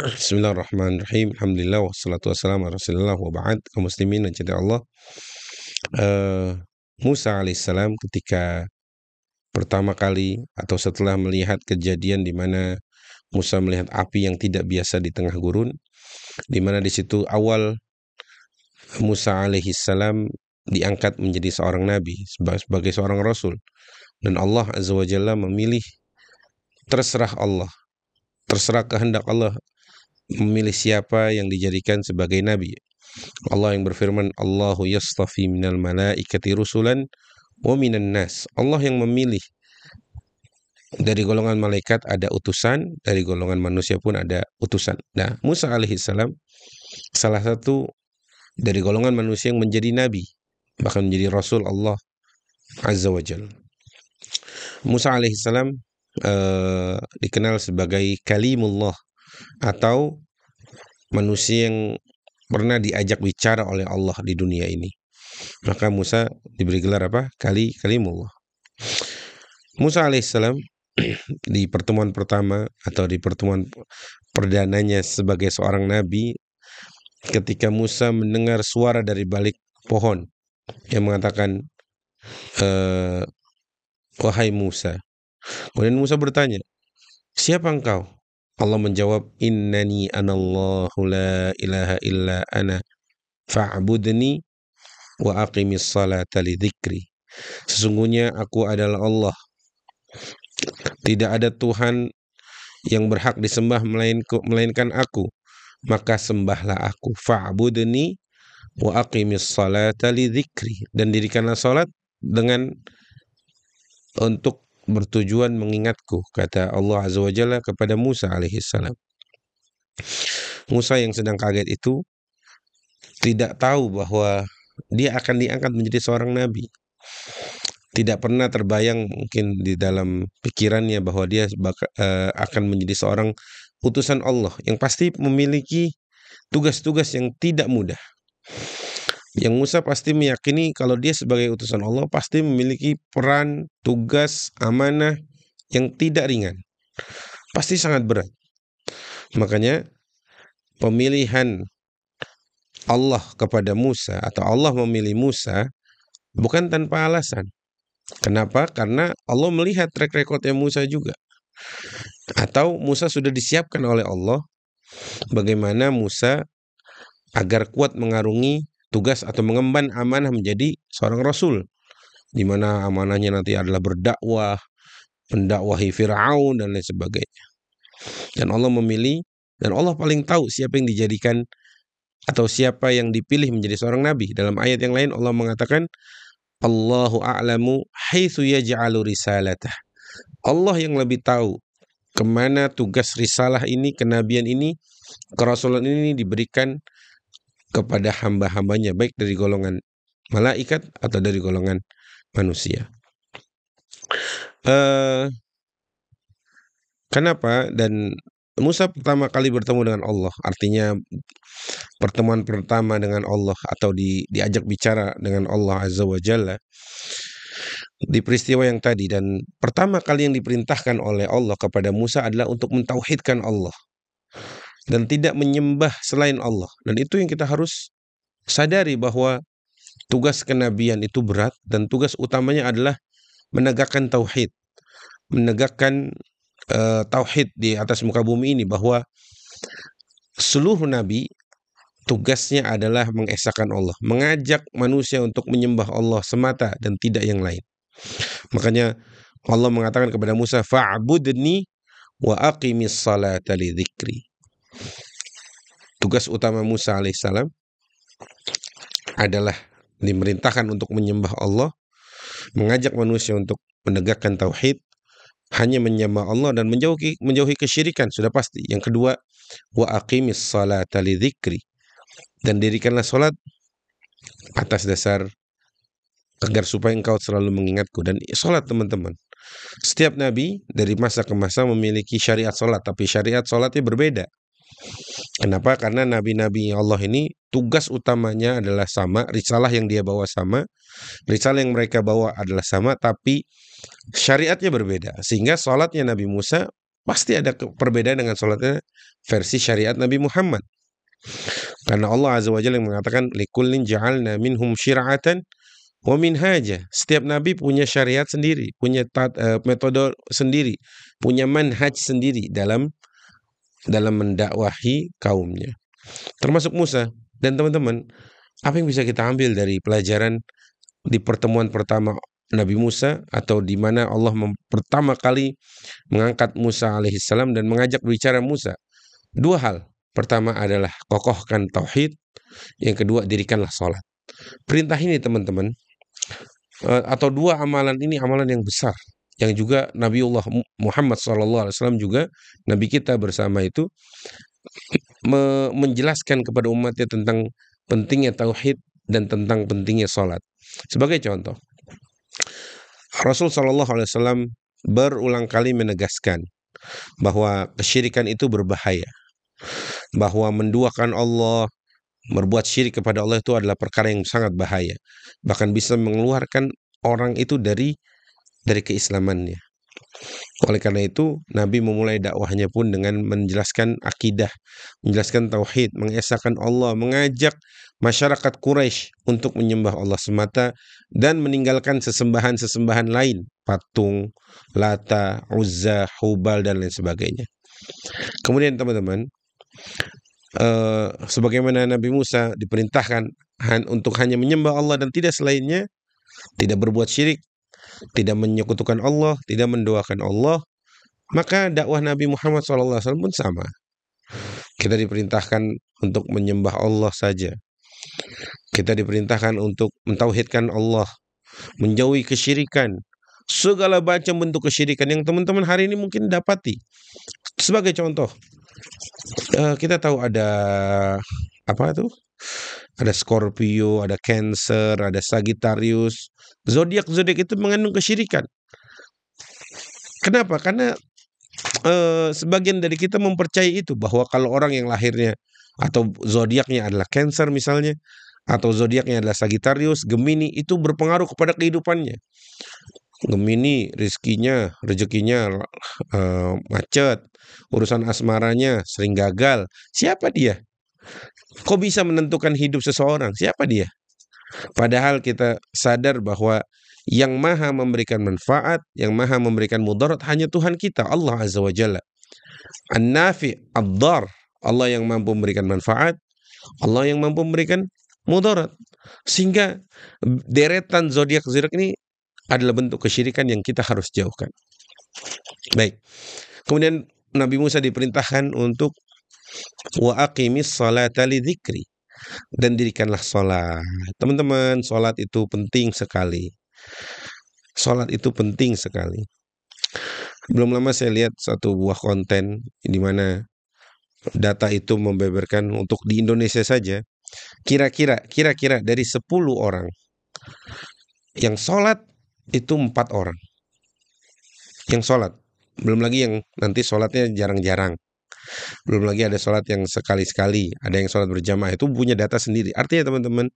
Bismillahirrahmanirrahim. Alhamdulillah wassalatu wassalamu ala Rasulillah wa ba'd. Kaum muslimin dan cinta Allah. Eh, Musa alaihissalam ketika pertama kali atau setelah melihat kejadian di mana Musa melihat api yang tidak biasa di tengah gurun, di mana di situ awal Musa alaihissalam diangkat menjadi seorang nabi sebagai seorang rasul, dan Allah azza wa jalla memilih, terserah Allah, terserah kehendak Allah memilih siapa yang dijadikan sebagai nabi. Allah yang berfirman, Allahu yastafi minal malaikati rusulan wa minan nas. Allah yang memilih dari golongan malaikat ada utusan, dari golongan manusia pun ada utusan. Nah, Musa alaihissalam salah satu dari golongan manusia yang menjadi nabi, bahkan menjadi rasul Allah azza wa jalla. Musa alaihissalam dikenal sebagai kalimullah, atau manusia yang pernah diajak bicara oleh Allah di dunia ini. Maka Musa diberi gelar apa? Kalimullah. Musa alaihissalam di pertemuan pertama atau di pertemuan perdananya sebagai seorang nabi, ketika Musa mendengar suara dari balik pohon yang mengatakan, wahai Musa. Kemudian Musa bertanya, siapa engkau? Allah menjawab, innani anallahu la ilaha illa ana fa'budni wa aqimis salata li dzikri. Sesungguhnya aku adalah Allah, tidak ada Tuhan yang berhak disembah melainkan aku, maka sembahlah aku. Fa'budni wa aqimis salata li dzikri, dan dirikanlah salat dengan untuk bertujuan mengingatku, kata Allah azza wa jalla kepada Musa alaihissalam. Musa yang sedang kaget itu tidak tahu bahwa dia akan diangkat menjadi seorang nabi. Tidak pernah terbayang mungkin di dalam pikirannya bahwa dia akan menjadi seorang utusan Allah yang pasti memiliki tugas-tugas yang tidak mudah. Yang Musa pasti meyakini kalau dia sebagai utusan Allah pasti memiliki peran, tugas, amanah yang tidak ringan. Pasti sangat berat. Makanya pemilihan Allah kepada Musa, atau Allah memilih Musa, bukan tanpa alasan. Kenapa? Karena Allah melihat track recordnya Musa juga. Atau Musa sudah disiapkan oleh Allah bagaimana Musa agar kuat mengarungi tugas atau mengemban amanah menjadi seorang rasul, di mana amanahnya nanti adalah berdakwah, mendakwahi Fir'aun dan lain sebagainya. Dan Allah memilih, dan Allah paling tahu siapa yang dijadikan atau siapa yang dipilih menjadi seorang nabi. Dalam ayat yang lain Allah mengatakan, Allahu a'lamu haitsu yaj'alu risalatah. Allah yang lebih tahu kemana tugas risalah ini, kenabian ini, kerasulan ini diberikan kepada hamba-hambanya, baik dari golongan malaikat atau dari golongan manusia. Kenapa? Dan Musa pertama kali bertemu dengan Allah, artinya pertemuan pertama dengan Allah atau diajak bicara dengan Allah azza wa jalla di peristiwa yang tadi. Dan pertama kali yang diperintahkan oleh Allah kepada Musa adalah untuk mentauhidkan Allah dan tidak menyembah selain Allah. Dan itu yang kita harus sadari, bahwa tugas kenabian itu berat dan tugas utamanya adalah menegakkan tauhid, menegakkan tauhid di atas muka bumi ini, bahwa seluruh nabi tugasnya adalah mengesahkan Allah, mengajak manusia untuk menyembah Allah semata dan tidak yang lain. Makanya Allah mengatakan kepada Musa, fa'budni wa aqimis salata li dzikri. Tugas utama Musa alaihissalam adalah dimerintahkan untuk menyembah Allah, mengajak manusia untuk menegakkan tauhid, hanya menyembah Allah dan menjauhi kesyirikan, sudah pasti. Yang kedua, wa aqimis salata li dzikri, dan dirikanlah salat atas dasar agar supaya engkau selalu mengingatku. Dan salat, teman-teman, setiap nabi dari masa ke masa memiliki syariat salat, tapi syariat salatnya berbeda. Kenapa? Karena nabi-nabi Allah ini tugas utamanya adalah sama, risalah yang dia bawa sama, risalah yang mereka bawa adalah sama, tapi syariatnya berbeda. Sehingga salatnya Nabi Musa pasti ada perbedaan dengan sholatnya versi syariat Nabi Muhammad. Karena Allah Azza wa Jalla yang mengatakan likullin ja'alna minhum syir'atan wa minhaja. Setiap nabi punya syariat sendiri, punya metode sendiri, punya manhaj sendiri dalam mendakwahi kaumnya. Termasuk Musa. Dan teman-teman, apa yang bisa kita ambil dari pelajaran di pertemuan pertama Nabi Musa, atau di mana Allah pertama kali mengangkat Musa alaihissalam dan mengajak bicara Musa? Dua hal. Pertama adalah kokohkan tauhid, yang kedua dirikanlah sholat. Perintah ini teman-teman, atau dua amalan ini amalan yang besar, yang juga Nabiullah Muhammad SAW juga Nabi kita bersama itu menjelaskan kepada umatnya tentang pentingnya tauhid dan tentang pentingnya sholat. Sebagai contoh, Rasul SAW berulang kali menegaskan bahwa kesyirikan itu berbahaya, bahwa menduakan Allah, berbuat syirik kepada Allah itu adalah perkara yang sangat bahaya, bahkan bisa mengeluarkan orang itu dari keislamannya. Oleh karena itu, Nabi memulai dakwahnya pun dengan menjelaskan akidah, menjelaskan tauhid, mengesahkan Allah, mengajak masyarakat Quraisy untuk menyembah Allah semata dan meninggalkan sesembahan-sesembahan lain, patung, Lata, Uzza, Hubal, dan lain sebagainya. Kemudian teman-teman, sebagaimana Nabi Musa diperintahkan untuk hanya menyembah Allah dan tidak selainnya, tidak berbuat syirik, tidak menyekutukan Allah, tidak mendoakan Allah, maka dakwah Nabi Muhammad SAW pun sama. Kita diperintahkan untuk menyembah Allah saja. Kita diperintahkan untuk mentauhidkan Allah, menjauhi kesyirikan, segala macam bentuk kesyirikan yang teman-teman hari ini mungkin dapati. Sebagai contoh, kita tahu ada apa tuh? Ada Scorpio, ada Cancer, ada Sagittarius. Zodiak itu mengandung kesyirikan. Kenapa? Karena sebagian dari kita mempercayai itu, bahwa kalau orang yang lahirnya atau zodiaknya adalah Cancer misalnya, atau zodiaknya adalah Sagittarius, Gemini, itu berpengaruh kepada kehidupannya. Gemini rezekinya macet, urusan asmaranya sering gagal. Siapa dia? Kok bisa menentukan hidup seseorang? Siapa dia? Padahal kita sadar bahwa yang maha memberikan manfaat, yang maha memberikan mudarat hanya Tuhan kita, Allah Azza wa Jalla. An-Nafi, Ad-Dar, Allah yang mampu memberikan manfaat, Allah yang mampu memberikan mudarat. Sehingga deretan zodiak ini adalah bentuk kesyirikan yang kita harus jauhkan. Baik. Kemudian Nabi Musa diperintahkan untuk wa aqimis salata li dzikri, dan dirikanlah sholat. Teman-teman, sholat itu penting sekali. Sholat itu penting sekali. Belum lama saya lihat satu buah konten di mana data itu membeberkan untuk di Indonesia saja, kira-kira dari 10 orang yang sholat itu 4 orang yang sholat. Belum lagi yang nanti sholatnya jarang-jarang. Belum lagi ada sholat yang sekali-sekali, ada yang sholat berjamaah, itu punya data sendiri. Artinya teman-teman,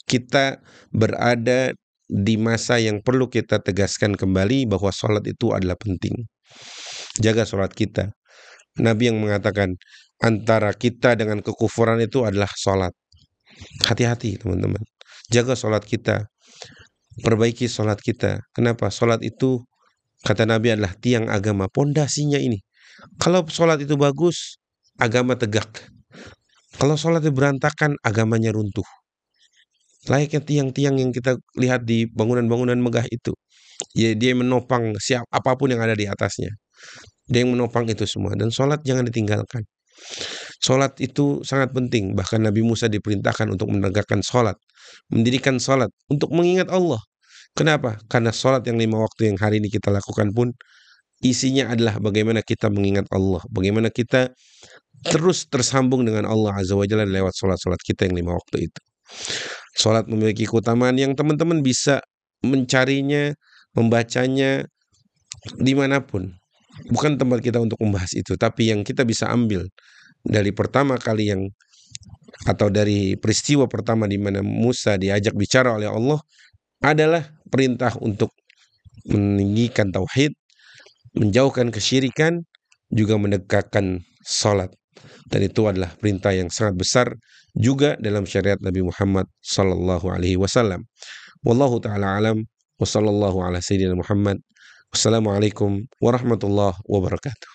kita berada di masa yang perlu kita tegaskan kembali bahwa sholat itu adalah penting. Jaga sholat kita. Nabi yang mengatakan antara kita dengan kekufuran itu adalah sholat. Hati-hati teman-teman, jaga sholat kita, perbaiki sholat kita. Kenapa? Sholat itu, kata Nabi, adalah tiang agama, pondasinya ini. Kalau sholat itu bagus, agama tegak. Kalau sholatnya berantakan, agamanya runtuh. Layaknya tiang-tiang yang kita lihat di bangunan-bangunan megah itu. Ya, dia menopang apapun yang ada di atasnya. Dia yang menopang itu semua. Dan sholat jangan ditinggalkan. Sholat itu sangat penting. Bahkan Nabi Musa diperintahkan untuk menegakkan sholat, mendirikan sholat untuk mengingat Allah. Kenapa? Karena sholat yang 5 waktu yang hari ini kita lakukan pun isinya adalah bagaimana kita mengingat Allah, bagaimana kita terus tersambung dengan Allah Azza wa Jalla lewat sholat-sholat kita yang 5 waktu itu. Sholat memiliki keutamaan yang teman-teman bisa mencarinya, membacanya dimanapun. Bukan tempat kita untuk membahas itu, tapi yang kita bisa ambil dari pertama kali atau dari peristiwa pertama di mana Musa diajak bicara oleh Allah adalah perintah untuk meninggikan tauhid, menjauhkan kesyirikan, juga menegakkan salat. Dan itu adalah perintah yang sangat besar juga dalam syariat Nabi Muhammad sallallahu alaihi wasallam. Wallahu taala alam wa sallallahu ala sayyidina Muhammad. Wassalamualaikum warahmatullahi wabarakatuh.